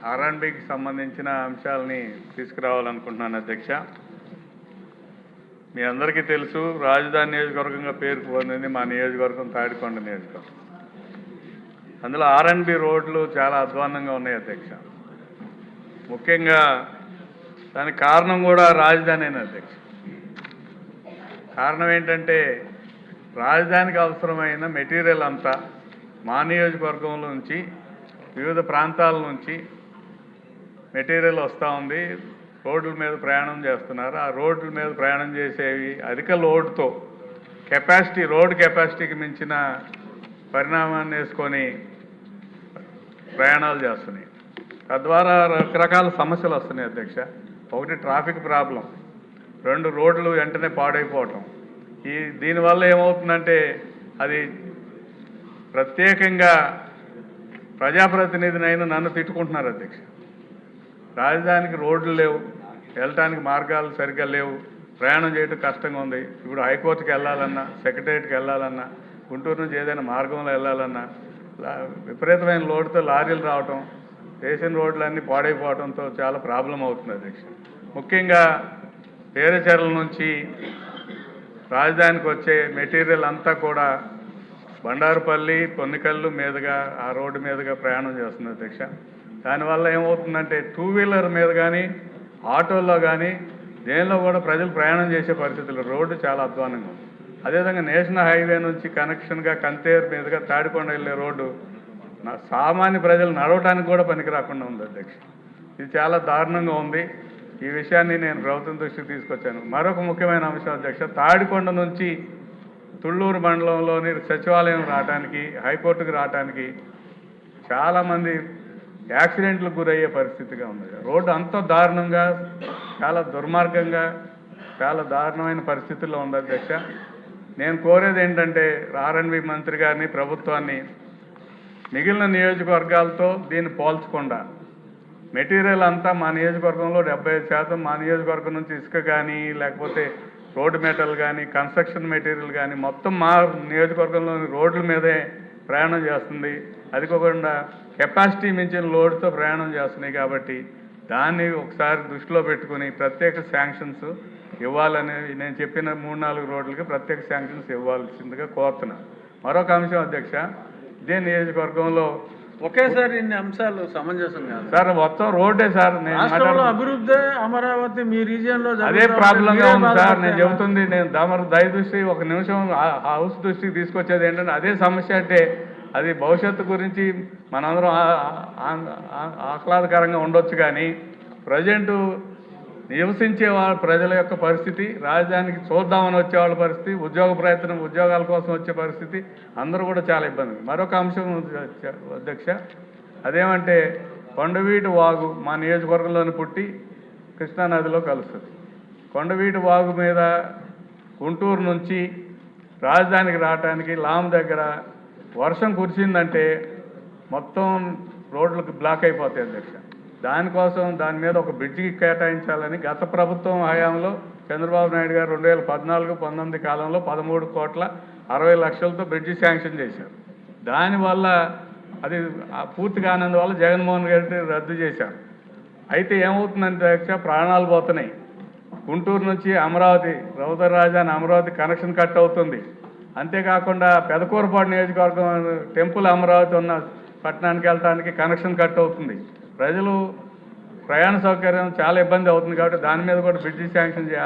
ఆర్ఎండ్బికి సంబంధించిన అంశాలని తీసుకురావాలనుకుంటున్నాను అధ్యక్ష. మీ అందరికీ తెలుసు, రాజధాని నియోజకవర్గంగా పేరు పొందింది మా నియోజకవర్గం తాడికొండ నియోజకవర్గం. అందులో ఆర్ఎండ్బి రోడ్లు చాలా అధ్వాన్నంగా ఉన్నాయి అధ్యక్ష. ముఖ్యంగా దానికి కారణం కూడా రాజధానినే అధ్యక్ష. కారణం ఏంటంటే రాజధానికి అవసరమైన మెటీరియల్ అంతా మా నియోజకవర్గంలో నుంచి వివిధ ప్రాంతాల నుంచి మెటీరియల్ వస్తూ ఉంది. రోడ్ల మీద ప్రయాణం చేస్తున్నారు. ఆ రోడ్ల మీద ప్రయాణం చేసేవి అధిక లోడ్తో రోడ్ కెపాసిటీకి మించిన పరిణామాన్ని వేసుకొని ప్రయాణాలు చేస్తున్నాయి. తద్వారా రకరకాల సమస్యలు వస్తున్నాయి అధ్యక్ష. ఒకటి ట్రాఫిక్ ప్రాబ్లం, రెండు రోడ్లు వెంటనే పాడైపోవటం. దీనివల్ల ఏమవుతుందంటే అది ప్రత్యేకంగా ప్రజాప్రతినిధినైనా నన్ను తిట్టుకుంటున్నారు అధ్యక్ష. రాజధానికి రోడ్లు లేవు, వెళ్ళటానికి మార్గాలు సరిగ్గా లేవు, ప్రయాణం చేయడం కష్టంగా ఉంది. ఇప్పుడు హైకోర్టుకి వెళ్ళాలన్నా, సెక్రటరియట్కి వెళ్ళాలన్నా, గుంటూరు నుంచి ఏదైనా మార్గంలో వెళ్ళాలన్నా విపరీతమైన లోడ్తో లారీలు రావటం, వేసిన రోడ్లన్నీ పాడైపోవడంతో చాలా ప్రాబ్లం అవుతుంది అధ్యక్ష. ముఖ్యంగా పేరచెర్ల నుంచి రాజధానికి వచ్చే మెటీరియల్ అంతా కూడా బండారుపల్లి, పొన్నికల్లు మీదుగా ఆ రోడ్డు మీదుగా ప్రయాణం చేస్తుంది అధ్యక్ష. దానివల్ల ఏమవుతుందంటే టూ వీలర్ మీద కానీ, ఆటోల్లో కానీ, దేనిలో కూడా ప్రజలు ప్రయాణం చేసే పరిస్థితులు, రోడ్డు చాలా అధ్వానంగా ఉంది. అదేవిధంగా నేషనల్ హైవే నుంచి కనెక్షన్గా కంతేరు మీదుగా తాడికొండ వెళ్ళే రోడ్డు సామాన్య ప్రజలు నడవటానికి కూడా పనికి రాకుండా ఉంది అధ్యక్ష. ఇది చాలా దారుణంగా ఉంది. ఈ విషయాన్ని నేను ప్రభుత్వం దృష్టికి తీసుకొచ్చాను. మరొక ముఖ్యమైన అంశం అధ్యక్ష, తాడికొండ నుంచి తుళ్ళూరు మండలంలోని సచివాలయం రావడానికి, హైకోర్టుకు రావడానికి చాలామంది యాక్సిడెంట్లకు గురయ్యే పరిస్థితిగా ఉంది. రోడ్డు అంత దారుణంగా, చాలా దుర్మార్గంగా, చాలా దారుణమైన పరిస్థితుల్లో ఉంది అధ్యక్ష. నేను కోరేది ఏంటంటే ఆర్ఎండ్బి మంత్రి గారిని, ప్రభుత్వాన్ని మిగిలిన నియోజకవర్గాలతో దీన్ని పోల్చకుండా మెటీరియల్ అంతా మా నియోజకవర్గంలో 75% మా నియోజకవర్గం నుంచి ఇసుక కానీ, లేకపోతే రోడ్డు మెటీరియల్ కానీ, కన్స్ట్రక్షన్ మెటీరియల్ కానీ మొత్తం మా నియోజకవర్గంలోని రోడ్ల మీదే ప్రయాణం చేస్తుంది. అది కాకుండా కెపాసిటీ మించిన లోడ్తో ప్రయాణం చేస్తున్నాయి. కాబట్టి దాన్ని ఒకసారి దృష్టిలో పెట్టుకుని ప్రత్యేక శాంక్షన్స్ ఇవ్వాలని నేను చెప్పిన 3-4 రోడ్లకి ప్రత్యేక శాంక్షన్స్ ఇవ్వాల్సిందిగా కోరుతున్నాను. మరొక అంశం అధ్యక్ష, ఇదే నియోజకవర్గంలో ఒకేసారి ఇన్ని అంశాలు సమంజసం కాదు సార్. మొత్తం రోడ్డే సార్. నేను అభివృద్ధి అమరావతి మీ రీజియన్ లో అదే ప్రాబ్లంగా ఉంది సార్. నేను చెబుతుంది, నేను దయ దృష్టి ఒక నిమిషం హౌస్ దృష్టికి తీసుకొచ్చేది ఏంటంటే అదే సమస్య. అంటే అది భవిష్యత్తు గురించి మనందరం ఆహ్లాదకరంగా ఉండొచ్చు, కానీ ప్రజెంటు నివసించే వాళ్ళ ప్రజల యొక్క పరిస్థితి, రాజధానికి చూద్దామని వచ్చే వాళ్ళ పరిస్థితి, ఉద్యోగాల కోసం వచ్చే పరిస్థితి, అందరూ కూడా చాలా ఇబ్బంది. మరొక అంశం అధ్యక్ష, అదేమంటే కొండవీటి వాగు మా నియోజకవర్గంలోని పుట్టి కృష్ణానదిలో కలుస్తుంది. కొండవీటి వాగు మీద గుంటూరు నుంచి రాజధానికి రావడానికి లామ్ దగ్గర వర్షం కురిసిందంటే మొత్తం రోడ్లకు బ్లాక్ అయిపోతాయి అధ్యక్ష. దానికోసం దాని మీద ఒక బ్రిడ్జికి కేటాయించాలని గత ప్రభుత్వం హయాంలో చంద్రబాబు నాయుడు గారు 2014-19 కాలంలో 13,60,00,000తో బ్రిడ్జి శాంక్షన్ చేశారు. దానివల్ల అది పూర్తి కానందువల్ల జగన్మోహన్ రెడ్డి రద్దు చేశారు. అయితే ఏమవుతుందంటే అధ్యక్ష, ప్రాణాలు పోతున్నాయి. గుంటూరు నుంచి అమరావతి, రౌతర్ రాజధాని అమరావతి కనెక్షన్ కట్ అవుతుంది. అంతేకాకుండా పెదకూరపాడు నియోజకవర్గం టెంపుల్ అమరావతి ఉన్న పట్టణానికి వెళ్ళడానికి కనెక్షన్ కట్ అవుతుంది. ప్రజలు ప్రయాణ సౌకర్యం చాలా ఇబ్బంది అవుతుంది. కాబట్టి దాని మీద కూడా బ్రిడ్జి శాంక్షన్ చేయాలి.